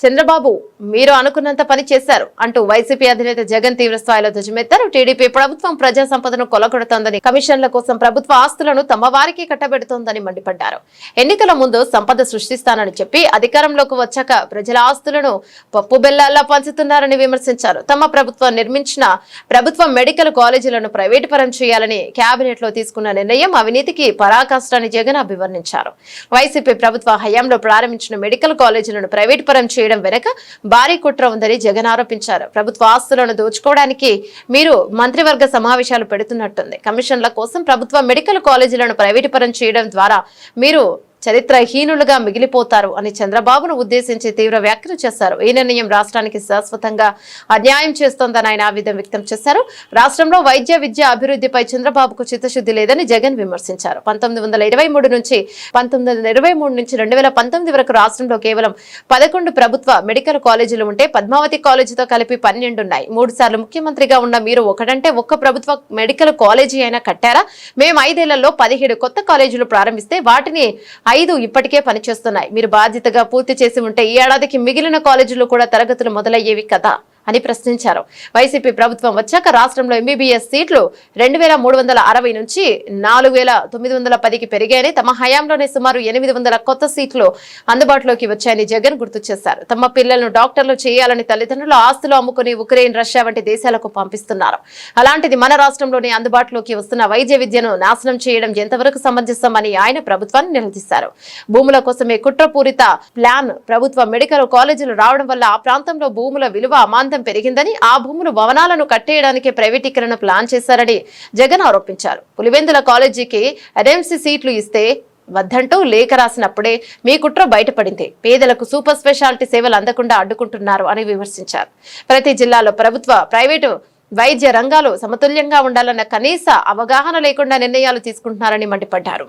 చంద్రబాబు మీరు అనుకున్నంత పని చేశారు అంటూ వైసీపీ అధినేత జగన్ తీవ్ర స్థాయిలో ధ్వజమెత్తారు. టీడీపీ ప్రభుత్వం ప్రజా సంపదను కొలగొడుతోందని, కమిషన్ల కోసం ప్రభుత్వ ఆస్తులను తమ వారికి కట్టబెడుతోందని మండిపడ్డారు. ఎన్నికల ముందు సంపద సృష్టిస్తానని చెప్పి అధికారంలోకి వచ్చాక ప్రజల ఆస్తులను పప్పు బెల్లాల్లా పంచుతున్నారని విమర్శించారు. తమ ప్రభుత్వం నిర్మించిన ప్రభుత్వ మెడికల్ కాలేజీలను ప్రైవేటు పరం చేయాలని కేబినెట్ లో తీసుకున్న నిర్ణయం అవినీతికి పరాకాష్ఠని జగన్ అభివర్ణించారు. వైసీపీ ప్రభుత్వ హయాంలో ప్రారంభించిన మెడికల్ కాలేజీలను ప్రైవేటు పరం చేయడం వెనక భారీ కుట్ర ఉందని జగన్ ఆరోపించారు. ప్రభుత్వ ఆస్తులను దోచుకోవడానికి మీరు మంత్రివర్గ సమావేశాలు పెడుతున్నట్టుంది. కమిషన్ల కోసం ప్రభుత్వ మెడికల్ కాలేజీలను ప్రైవేటు పరం చేయడం ద్వారా మీరు చరిత్రహీనులుగా మిగిలిపోతారు అని చంద్రబాబును ఉద్దేశించి తీవ్ర వ్యాఖ్యలు చేశారు. ఈ నిర్ణయం రాష్ట్రానికి శాశ్వతంగా అన్యాయం చేస్తోందని ఆయన ఆవేదన వ్యక్తం చేశారు. రాష్ట్రంలో వైద్య విద్య అభివృద్ధిపై చంద్రబాబుకు చిత్తశుద్ధి లేదని జగన్ విమర్శించారు. 1923 నుంచి 2019 వరకు రాష్ట్రంలో కేవలం 11 ప్రభుత్వ మెడికల్ కాలేజీలు ఉంటే పద్మావతి కాలేజీతో కలిపి 12 ఉన్నాయి. 3 సార్లు ముఖ్యమంత్రిగా ఉన్న మీరు ఒకటంటే ఒక్క ప్రభుత్వ మెడికల్ కాలేజీ అయినా కట్టారా? మేము 5 ఏళ్లలో 17 కొత్త కాలేజీలు ప్రారంభిస్తే వాటిని 5 ఇప్పటికే పనిచేస్తున్నాయి. మీరు బాధ్యతగా పూర్తి చేసి ఉంటే ఈ ఏడాదికి మిగిలిన కాలేజీలు కూడా తరగతులు మొదలయ్యేవి కదా అని ప్రశ్నించారు. వైసీపీ ప్రభుత్వం వచ్చాక రాష్ట్రంలో ఎంబీబీఎస్ సీట్లు 2360 నుంచి 4910కి పెరిగాయని, తమ హయాంలోనే సుమారు 800 కొత్త సీట్లు అందుబాటులోకి వచ్చాయని జగన్ గుర్తు చేశారు. తమ పిల్లలను డాక్టర్లు చేయాలని తల్లిదండ్రులు ఆస్తులు అమ్ముకుని ఉక్రెయిన్, రష్యా వంటి దేశాలకు పంపిస్తున్నారు. అలాంటిది మన రాష్ట్రంలోనే అందుబాటులోకి వస్తున్న వైద్య విద్యను నాశనం చేయడం ఎంతవరకు సమంజసమని ఆయన ప్రభుత్వాన్ని నిలదీశారు. భూముల కోసమే కుట్రపూరిత ప్లాన్ ప్రభుత్వ మెడికల్ కాలేజీలు రావడం వల్ల ఆ ప్రాంతంలో భూముల విలువ అమాంతం పెరిగిందని, ఆ భూములు భవనాలను కట్టేయడానికి ప్రైవేటీకరణ ప్లాన్ చేశారని జగన్ ఆరోపించారు. పులివెందుల కాలేజీకి ఎన్ఎంసీ సీట్లు ఇస్తే వద్దంటూ లేఖ రాసినప్పుడే మీ కుట్ర బయటపడింది. పేదలకు సూపర్ స్పెషాలిటీ సేవలు అందకుండా అడ్డుకుంటున్నారు అని విమర్శించారు. ప్రతి జిల్లాలో ప్రభుత్వ, ప్రైవేటు వైద్య రంగాలు సమతుల్యంగా ఉండాలన్న కనీస అవగాహన లేకుండా నిర్ణయాలు తీసుకుంటున్నారని మండిపడ్డారు.